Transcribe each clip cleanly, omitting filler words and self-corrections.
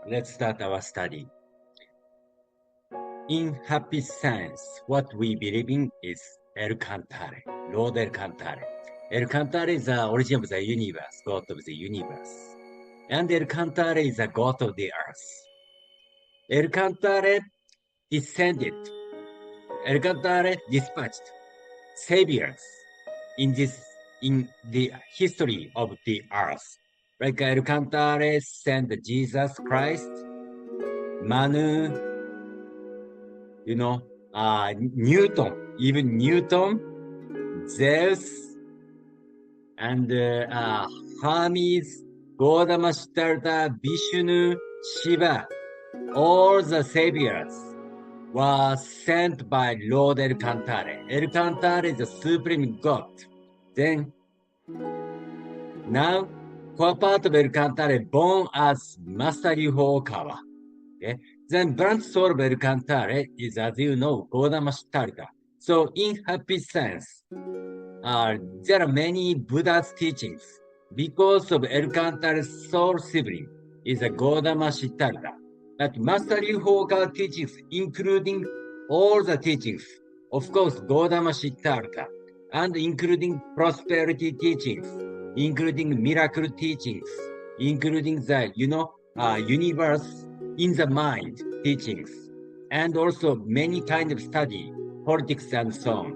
let's start our study. In happy science, what we believe in is El Cantare, Lord El Cantare. El Cantare is the origin of the universe, God of the universe. And El Cantare is the God of the earth. El Cantare descended, El Cantare dispatched saviors in the history of the earth. Like El Cantare sent Jesus Christ, Manu, Newton, even Newton, Zeus, and Hermes, Gautama Siddhartha, Vishnu, Shiva, all the saviors were sent by Lord El Cantare. El Cantare is the supreme God. Then, now, core part of El Cantare born as Master Ryuho-kawa. Okay? Then branch soul of El Cantare is, as you know, Gautama Siddhartha. So in happy sense, there are many Buddha's teachings. Because of El Cantare's soul sibling is a Gautama Siddhartha. But Master Ryuho-kawa teachings, including all the teachings, of course, Gautama Siddhartha, and including prosperity teachings, including miracle teachings, including the, universe in the mind teachings, and also many kinds of study, politics and so on.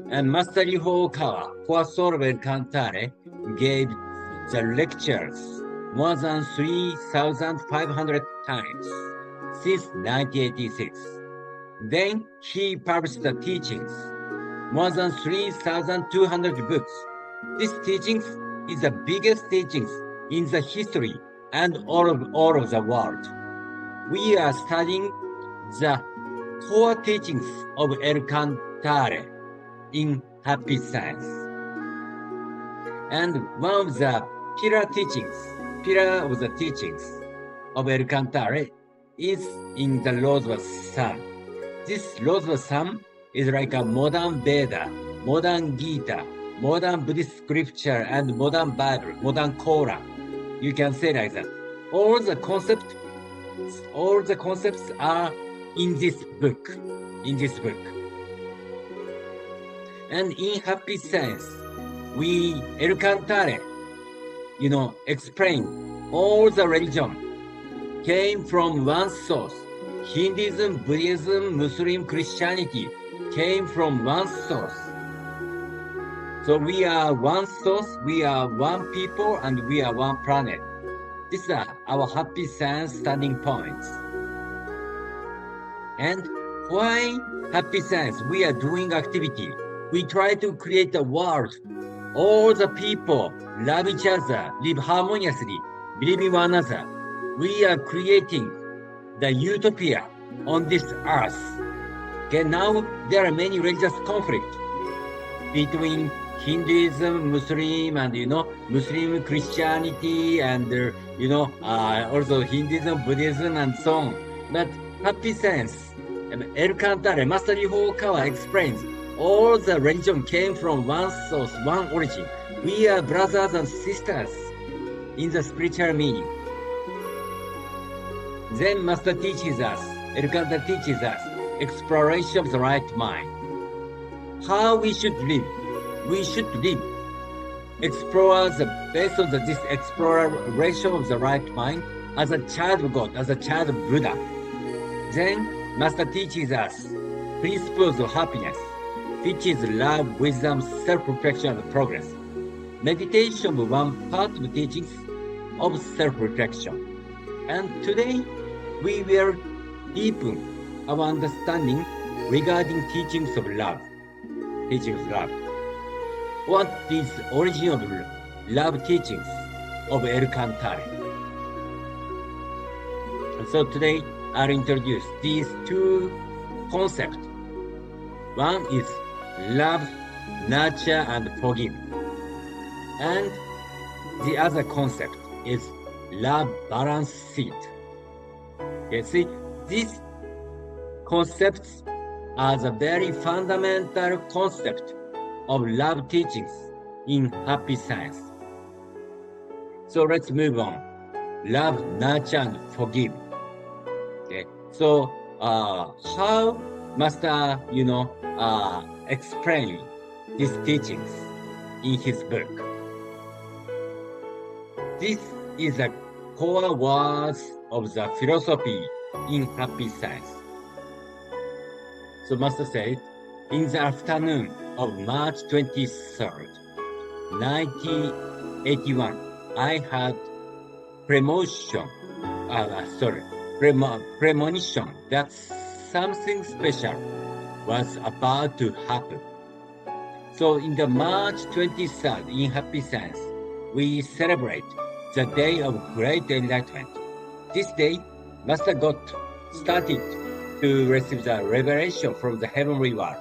And Master Ryuho-kawa, core soul of El Cantare, gave the lectures more than 3,500 times since 1986. Then he published the teachings, more than 3,200 books. This teachings is the biggest teachings in the history and all of the world. We are studying the core teachings of El Cantare in happy science. And one of the pillar of the teachings of El Cantare is in the Laws of Sun. This Laws of Sun is like a modern Veda, modern Gita, modern Buddhist scripture, and modern Bible, modern Quran. You can say like that. All the concepts are in this book. And in happy science, El Cantare, explain all the religion came from one source. Hinduism, Buddhism, Muslim, Christianity came from one source. So we are one source, we are one people, and we are one planet. These are our happy science standing points. And why happy science? We are doing activity. We try to create a world. All the people love each other, live harmoniously, believe in one another. We are creating the utopia on this earth. Okay, now there are many religious conflicts between Hinduism, Muslim, and Muslim Christianity, and also Hinduism, Buddhism, and so on. But happy science, El Cantare, Master Ryuho-kawa explains all the religion came from one source, one origin. We are brothers and sisters in the spiritual meaning. Then Master teaches us, El Cantare teaches us, exploration of the right mind. How we should live. We should live. Explore based on this exploration of the right mind as a child of God, as a child of Buddha. Then Master teaches us principles of happiness, which is love, wisdom, self-reflection, and progress. Meditation is one part of the teachings of self-reflection. And today, we will deepen our understanding regarding teachings of love. What is the origin of love teachings of El Cantare? And so today, I'll introduce these two concepts. One is love, nurture, and forgive. And the other concept is love, balance, seed. Okay, see, these concepts are the very fundamental concept of love teachings in happy science. So let's move on. love, nurture, and forgive. Okay, so how Master, explain these teachings in his book? This is the core words of the philosophy in happy science. So Master said, in the afternoon of March 23rd, 1981, I had premonition that something special was about to happen. So in the March 23rd in Happy Science, we celebrate the day of great enlightenment. This day, Master got started to receive the revelation from the heavenly world.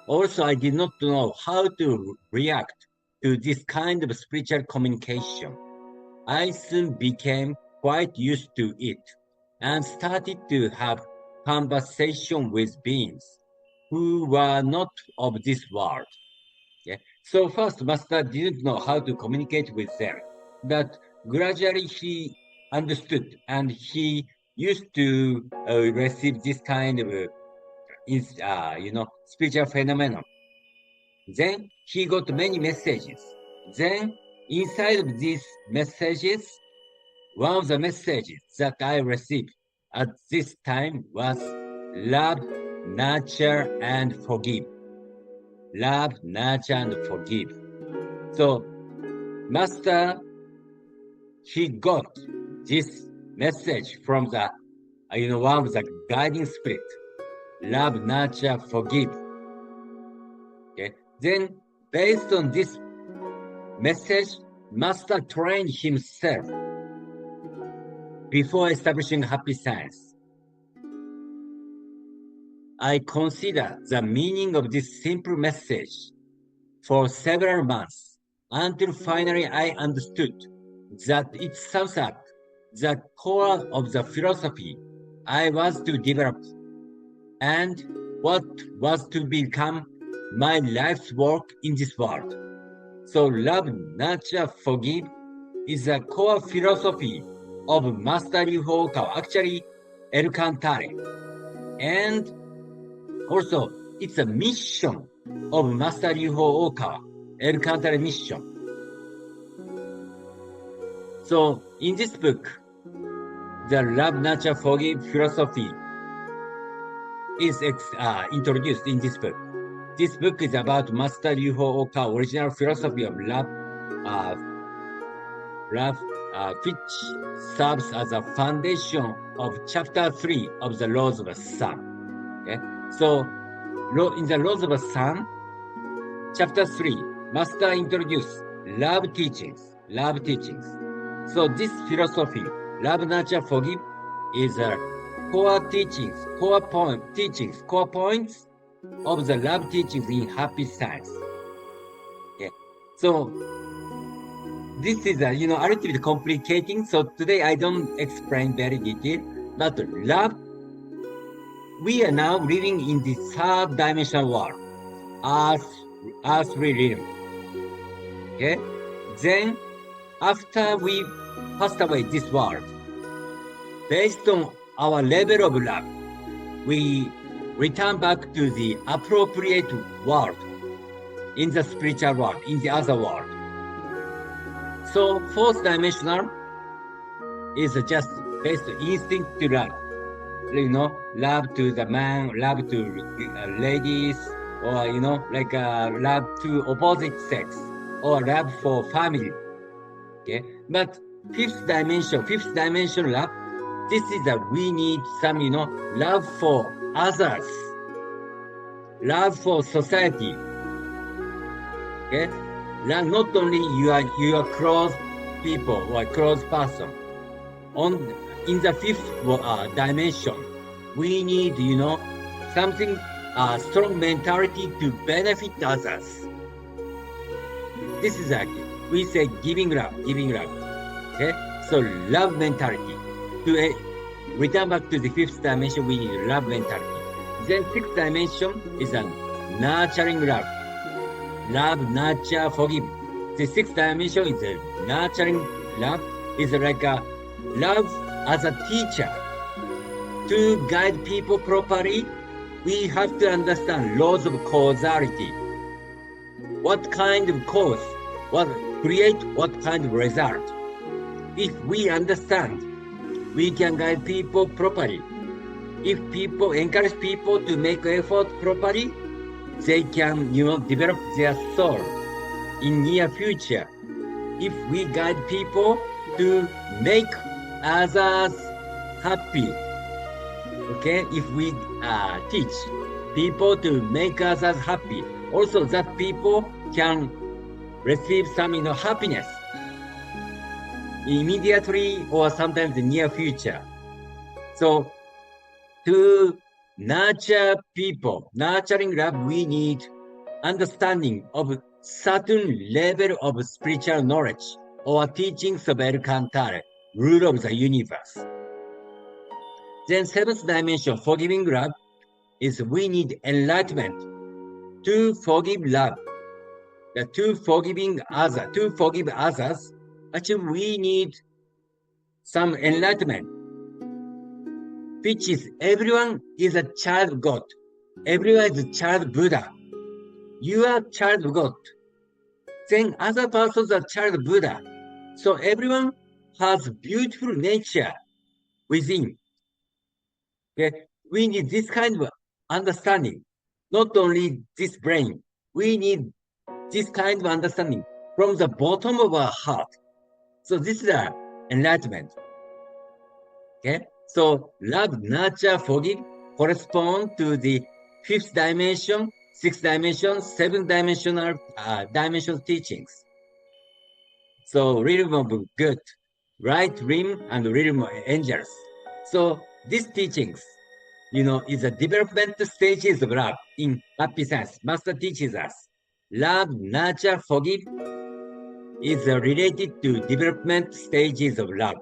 Also, I did not know how to react to this kind of spiritual communication. I soon became quite used to it and started to have conversation with beings who were not of this world. Okay? So first, Master didn't know how to communicate with them, but gradually he understood and he used to receive this kind of spiritual phenomenon. Then he got many messages. Then inside of these messages, one of the messages that I received at this time was love, nurture, and forgive. Love, nurture, and forgive. So, Master, he got this message from the, one of the guiding spirit. Love, nurture, forgive. Okay. Then, based on this message, Master trained himself before establishing Happy Science. I considered the meaning of this simple message for several months until finally I understood that it sums up the core of the philosophy I was to develop and what was to become my life's work in this world. So love, nurture, forgive is the core philosophy of Master Ryuho Okawa, actually El Cantare. And also, it's a mission of Master Ryuho Okawa, El Cantare mission. So, in this book, the Love, Nurture, Forgive philosophy is introduced in this book. This book is about Master Ryuho Okawa's original philosophy of love, which serves as a foundation of chapter 3 of the Laws of the Sun. Okay? So, in the Laws of the Sun, chapter 3, Master introduced love teachings. So this philosophy, love, nurture, forgive, is a core points of the love teachings in Happy Science. Okay. So this is a little bit complicating. So today I don't explain very detailed, but love. We are now living in the third dimensional world, earthly realm. Okay. Then after we passed away this world, based on our level of love, we return back to the appropriate world in the spiritual world, in the other world. So fourth dimensional is just based on instinct to love. Love to the man, love to ladies, or love to opposite sex, or love for family. Okay, but fifth dimension love. This is that we need some, love for others, love for society. Okay, love not only your close people or close person. In the fifth dimension, we need, something, strong mentality to benefit others. This is actually, we say giving love. Okay, so love mentality. To return back to the fifth dimension, we need love mentality. Then sixth dimension is a nurturing love. Love, nurture, forgive. The sixth dimension is a nurturing love is like a love as a teacher. To guide people properly, we have to understand laws of causality. What kind of cause, what create what kind of result. If we understand, we can guide people properly. If people encourage people to make effort properly, they can, develop their soul in near future. If we guide people to make others happy, okay, if we teach people to make others happy, also that people can receive some happiness immediately or sometimes in near future. So to nurture people, nurturing love, we need understanding of certain level of spiritual knowledge or teachings of El Cantare, rule of the universe. Then seventh dimension, forgiving love, is we need enlightenment to forgive love. To forgive others, actually we need some enlightenment, which is everyone is a child of God. Everyone is a child of Buddha. You are child of God. Then other persons are child of Buddha. So everyone has beautiful nature within. Okay? We need this kind of understanding, not only this brain. We need this kind of understanding from the bottom of our heart. So this is our enlightenment. Okay? So love, nurture, forgive correspond to the fifth dimension, sixth dimension, seventh dimensional teachings. So realm of good, right realm and realm of angels. So these teachings, is the development stages of love in happy sense. Master teaches us love, nurture, forgive is related to development stages of love.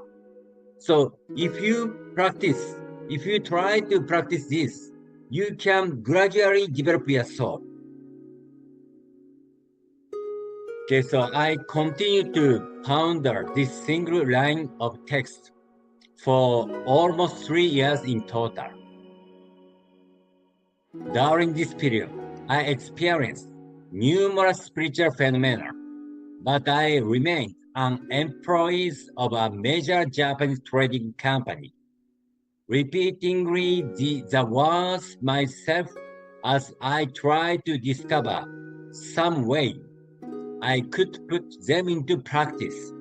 So if you try to practice this, you can gradually develop your soul. Okay, so I continue to ponder this single line of text for almost 3 years in total. During this period, I experienced numerous spiritual phenomena, but I remained an employee of a major Japanese trading company, repeatedly the words myself as I tried to discover some way I could put them into practice.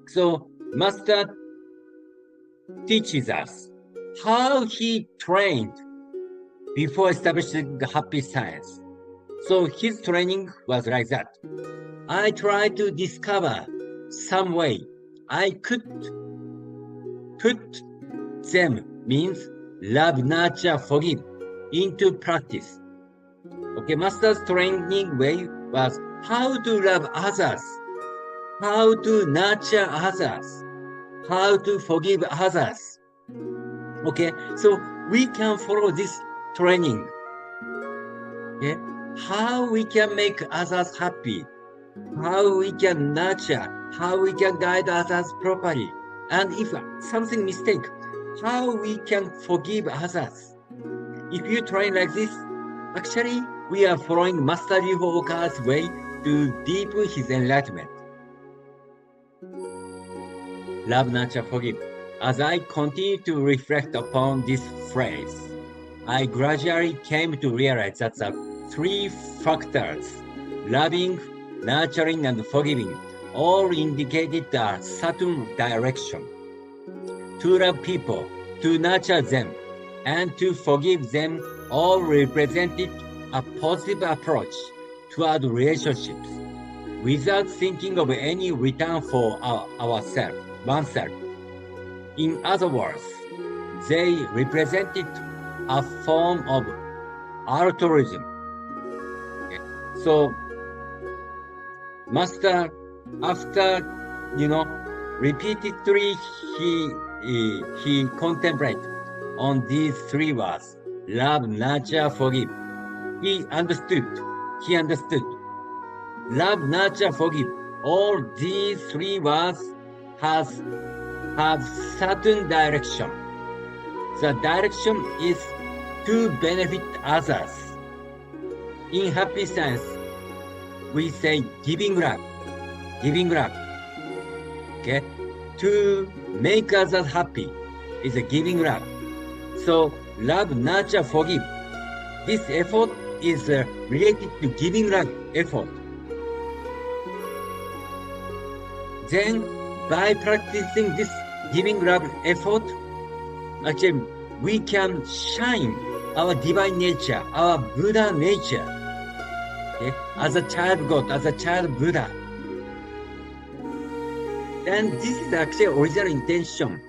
So Master teaches us how he trained before establishing the happy science. So his training was like that. I tried to discover some way I could put them, means love, nurture, forgive, into practice. Okay, Master's training way was how to love others, how to nurture others, how to forgive others. Okay, so we can follow this training. Okay, how we can make others happy, how we can nurture, how we can guide others properly, and if something mistake, how we can forgive others. If you train like this, actually we are following Master Ryuho Oka's way to deepen his enlightenment. Love, nurture, forgive. As I continue to reflect upon this phrase, I gradually came to realize that the three factors, loving, nurturing, and forgiving, all indicated a certain direction. To love people, to nurture them, and to forgive them all represented a positive approach toward relationships without thinking of any return for oneself. In other words, they represented a form of altruism. Okay. So, Master, after repeatedly he contemplated on these three words: love, nurture, forgive. He understood. Love, nurture, forgive. All these three words has certain direction. The direction is to benefit others. In happy sense, we say giving love, okay? To make others happy is a giving love. So love, nurture, forgive. This effort is related to giving love effort. Then by practicing this giving love effort, actually we can shine our divine nature, our Buddha nature, okay? As a child God, as a child Buddha. And this is actually original intention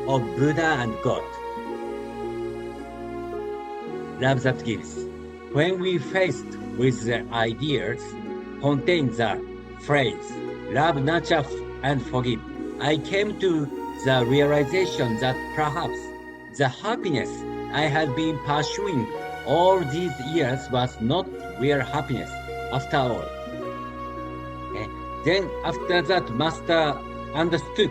of Buddha and God. Love that gives. When we faced with the ideas contain the phrase, love, nurture, and forgive, I came to the realization that perhaps the happiness I had been pursuing all these years was not real happiness after all. Okay? Then after that, Master understood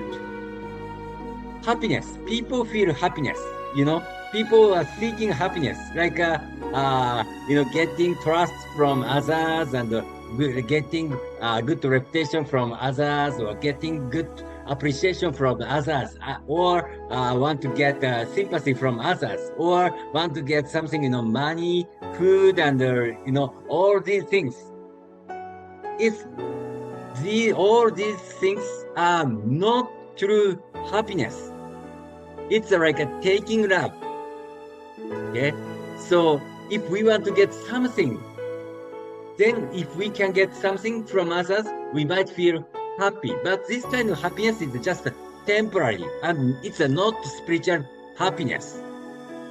happiness. People feel happiness, you know. People are seeking happiness, like getting trust from others and getting good reputation from others, or getting good appreciation from others, or want to get sympathy from others, or want to get something, money, food, and all these things. All these things are not true happiness. It's like a taking love. Okay, so if we want to get something, then if we can get something from others, we might feel happy. But this kind of happiness is just temporary, and it's not spiritual happiness.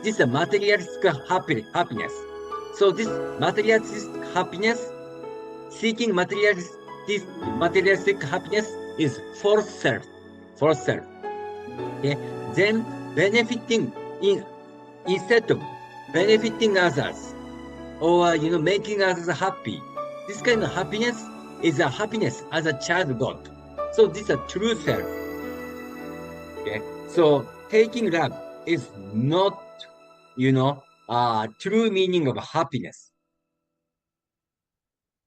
This is a materialistic happiness. So this materialistic happiness, seeking materialistic happiness is false self. Okay, then benefiting instead of benefiting others, or making others happy, this kind of happiness is a happiness as a child God. So this is a true self. Okay, so taking love is not true meaning of happiness.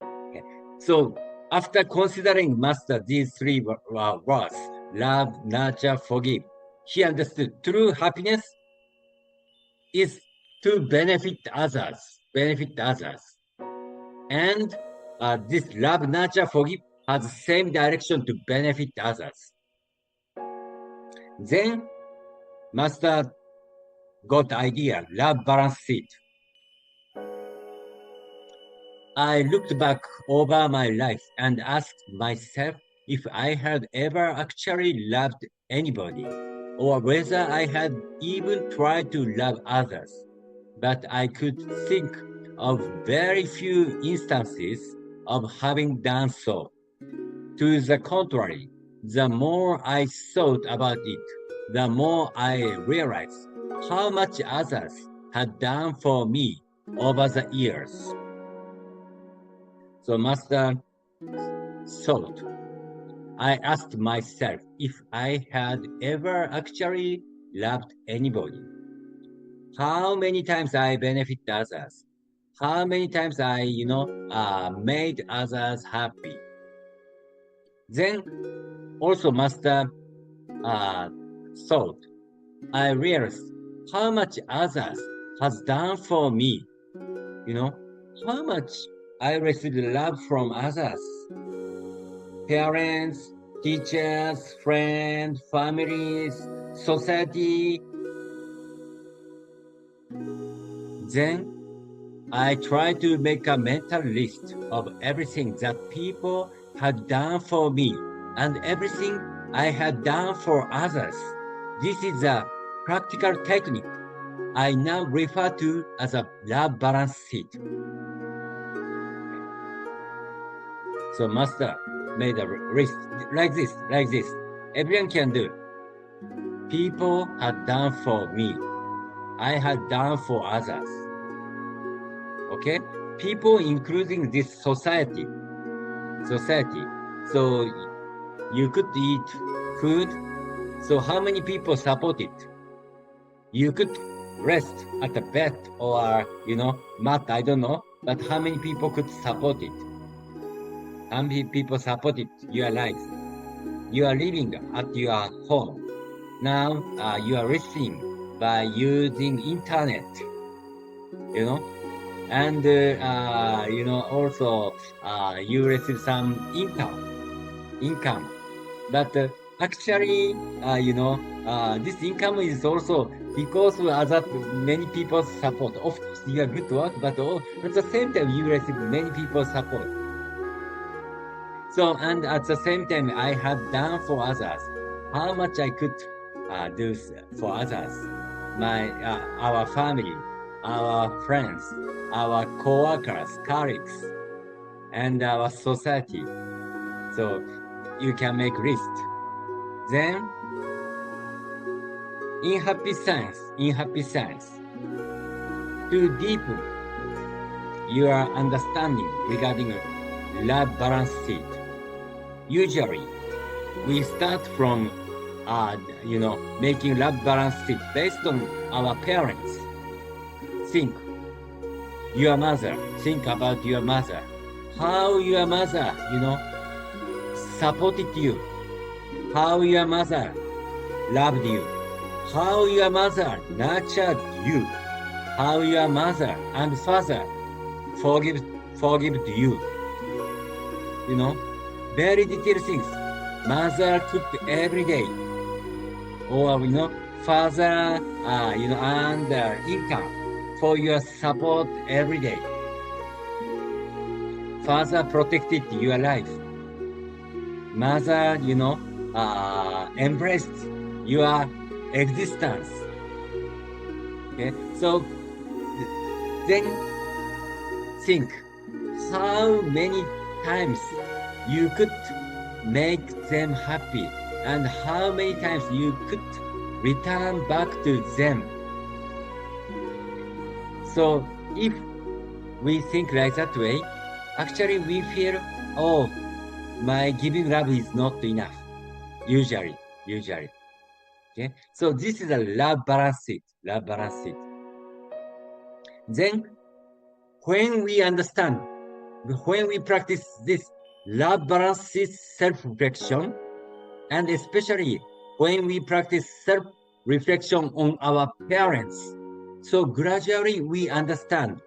Okay. So after considering Master these three words, love, nurture, forgive, he understood true happiness is to benefit others. And this love, nurture, forgive has the same direction to benefit others. Then Master got the idea, love balance seat. I looked back over my life and asked myself if I had ever actually loved anybody, or whether I had even tried to love others. But I could think of very few instances of having done so. To the contrary, the more I thought about it, the more I realized how much others had done for me over the years. So Master thought, I asked myself if I had ever actually loved anybody. How many times I benefit others? How many times I, made others happy? Then also Master thought, I realized how much others has done for me. How much I received love from others. Parents, teachers, friends, families, society. Then I tried to make a mental list of everything that people had done for me and everything I had done for others. This is a practical technique I now refer to as a love balance sheet. So Master made a list like this. Everyone can do. People had done for me. I had done for others. Okay? People including this society. So you could eat food. So how many people support it? You could rest at the bed or, mat, I don't know. But how many people could support it? How many people supported your life? You are living at your home. Now you are listening by using internet, and also you receive some income. But actually, this income is also because many people support. Of course, you are good work, but at the same time, you receive many people support. So, and at the same time, I have done for others how much I could do for others, our family, our friends, our co-workers, colleagues, and our society. So you can make list. Then, in happy science, to deepen your understanding regarding love balance sheet. Usually, we start from, making love balance sheet based on our parents. Think your mother. Think about your mother. How your mother, supported you. How your mother loved you. How your mother nurtured you. How your mother and father forgived you. Very detailed things. Mother cooked every day. Or, father, and income for your support every day. Father protected your life. Mother, embraced your existence. Okay, so then think how many times you could make them happy and how many times you could return back to them. So if we think like that way, actually we feel, oh, my giving love is not enough. Usually. Okay, so this is a love balance sheet. Then when we understand, when we practice this love balance sheet self-reflection, and especially when we practice self-reflection on our parents, so gradually we understand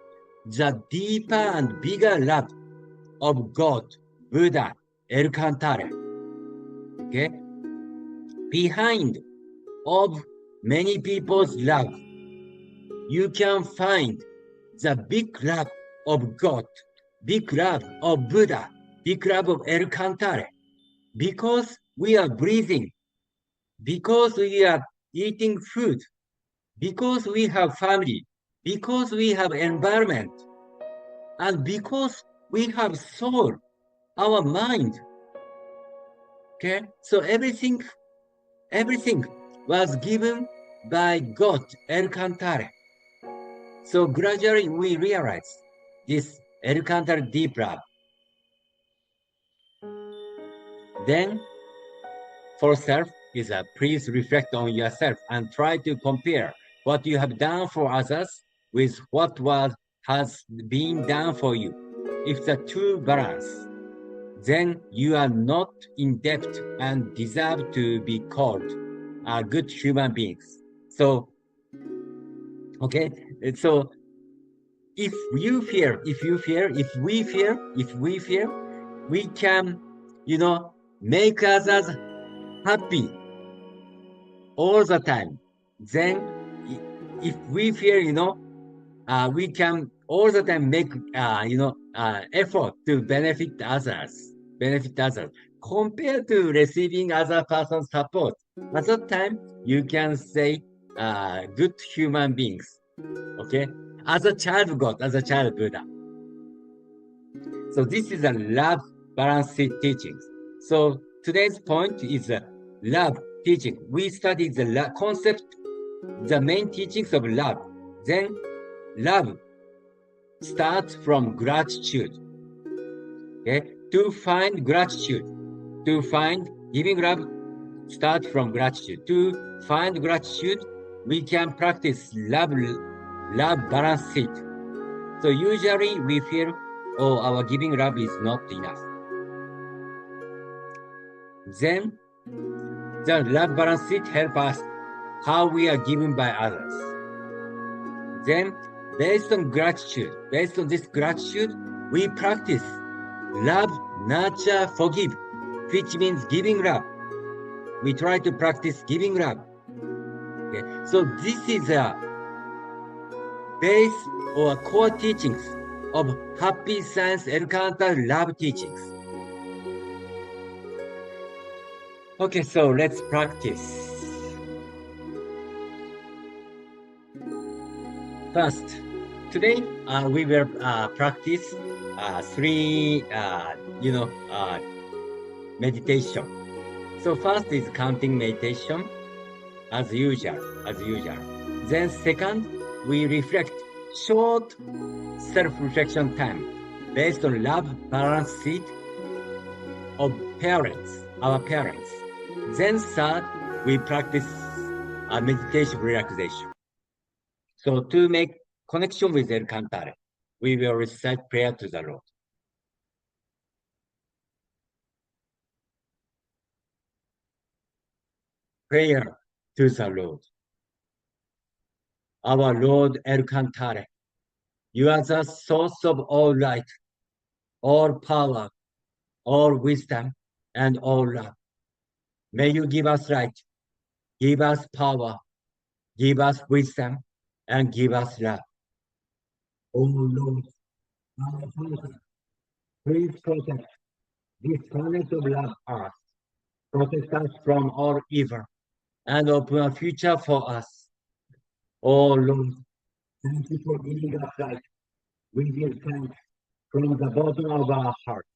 the deeper and bigger love of God, Buddha, El Cantare. Okay? Behind of many people's love, you can find the big love of God, big love of Buddha, big love of El Cantare. Because we are breathing, because we are eating food, because we have family, because we have environment, and because we have soul, our mind. Okay, so everything was given by God, El Cantare. So gradually we realize this El Cantare deep love. Then for self is please reflect on yourself and try to compare what you have done for others with what has been done for you. If the two balance, then you are not in debt and deserve to be called good human beings. So, okay, so if we fear, we can, make others happy all the time. Then if we fear, we can all the time make, effort to benefit others. Compared to receiving other person's support. At that time, you can say good human beings. Okay? As a child of God, as a child of Buddha. So this is a love balance teachings. So today's point is love teaching. We studied the concept, the main teachings of love. Then love starts from gratitude. Okay? To find gratitude, to find giving love, start from gratitude. To find gratitude, we can practice love balance sheet. So usually we feel, oh, our giving love is not enough. Then the love balance sheet help us how we are given by others. Then based on this gratitude, we practice love, nurture, forgive, which means giving love. We try to practice giving love. Okay, so this is a base or core teachings of Happy Science Encounter Love teachings. Okay, so let's practice. First, today we will practice three, meditation. So first is counting meditation, as usual. Then second, we reflect short self-reflection time based on love balance sheet of our parents. Then third, we practice meditation relaxation. So to make connection with El Cantare, we will recite prayer to the Lord. Prayer to the Lord. Our Lord El Cantare, you are the source of all light, all power, all wisdom, and all love. May you give us light, give us power, give us wisdom, and give us love. Oh Lord, our Father, please protect this planet of love earth. Protect us from all evil and open a future for us. Oh Lord, thank you for giving us life. We give thanks from the bottom of our heart.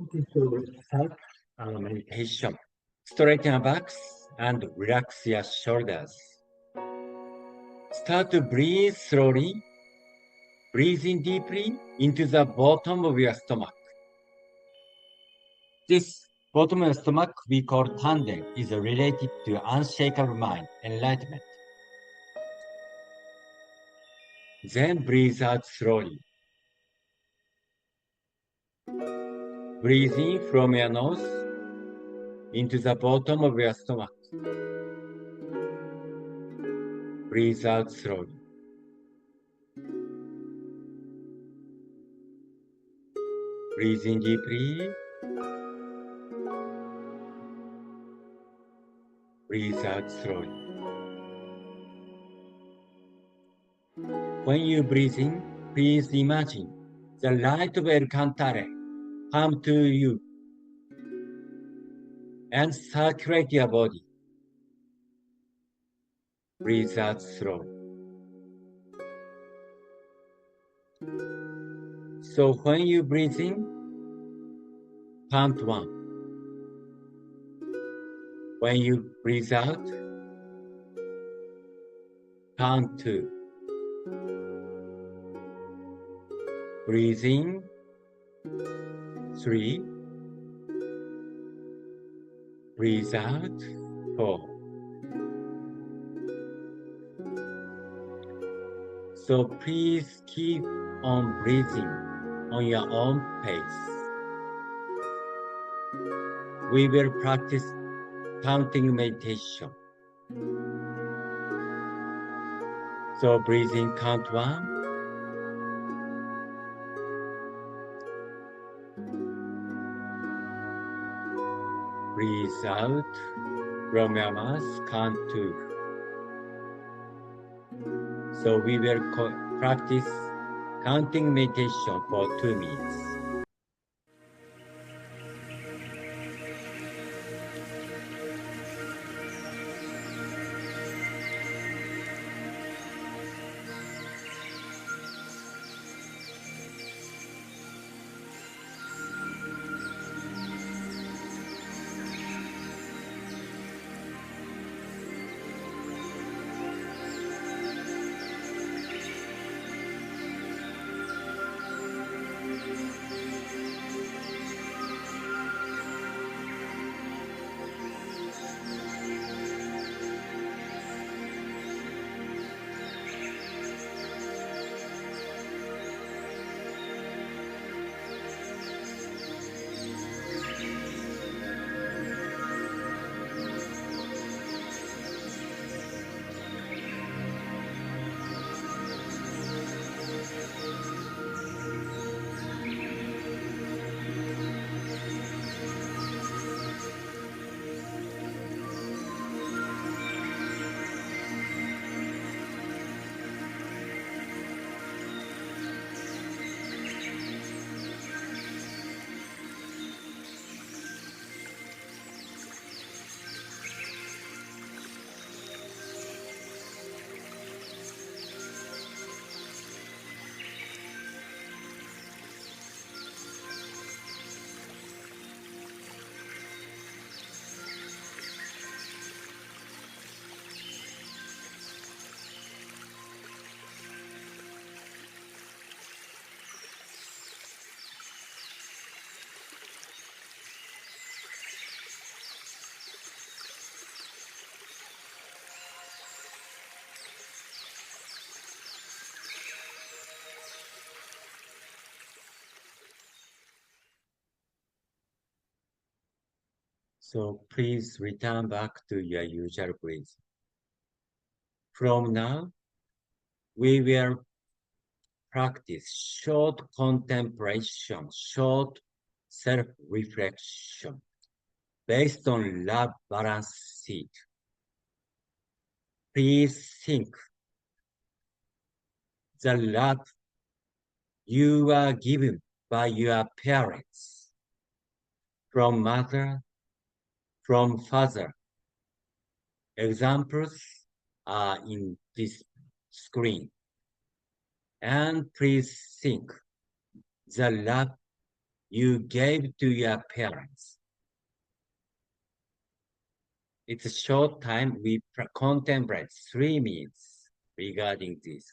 Okay, so let's start our meditation. Straighten your backs and relax your shoulders. Start to breathe slowly. Breathe in deeply into the bottom of your stomach. This bottom of your stomach we call tanden is related to unshakable mind, enlightenment. Then breathe out slowly. Breathe in from your nose into the bottom of your stomach. Breathe out slowly. Breathe in deeply. Breathe out slowly. When you breathe in, please imagine the light of El Cantare come to you and circulate your body. Breathe out slowly. So when you breathe in, count 1. When you breathe out, count 2. Breathe in, 3. Breathe out, 4. So please keep on breathing on your own pace. We will practice counting meditation. So breathe in, count 1. Breathe out from your mouth, count 2. So we will practice counting meditation for 2 minutes. So please return back to your usual breath. From now, we will practice short contemplation, short self-reflection based on love balance sheet. Please think the love you are given by your parents, from mother, from father. Examples are in this screen. And please think the love you gave to your parents. It's a short time. We contemplate 3 minutes regarding this.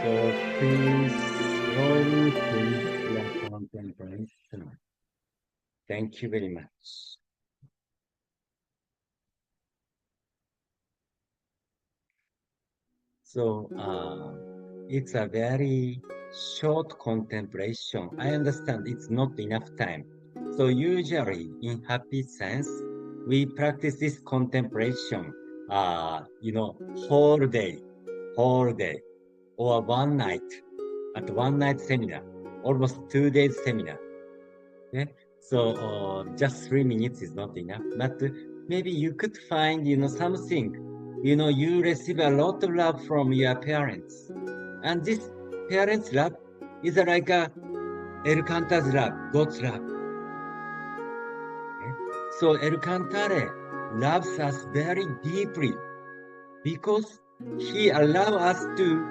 So please slowly finish your contemplation. Thank you very much. So it's a very short contemplation. I understand it's not enough time. So usually in happy sense, we practice this contemplation, whole day, or one night, at one night seminar, almost 2 days seminar. Okay? So just 3 minutes is not enough, but maybe you could find, something you receive a lot of love from your parents. And this parents' love is like a El Cantar's love, God's love. Okay? So El Cantare loves us very deeply because he allows us to,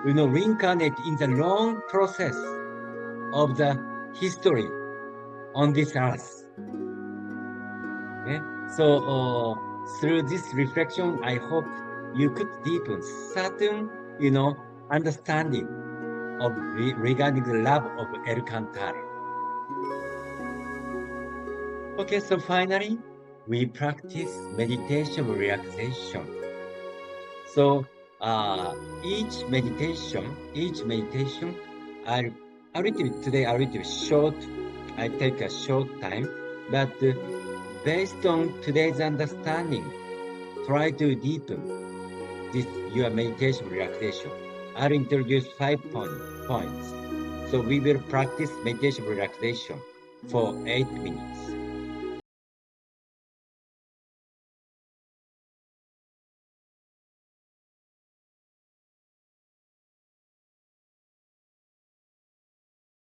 reincarnate in the long process of the history on this earth. Okay? So through this reflection, I hope you could deepen certain, understanding of regarding the love of El Cantare. Okay, so finally, we practice meditation relaxation. So each meditation, today a little short, I take a short time, but based on today's understanding, try to deepen this your meditation relaxation. I'll introduce 5 points. So we will practice meditation relaxation for 8 minutes.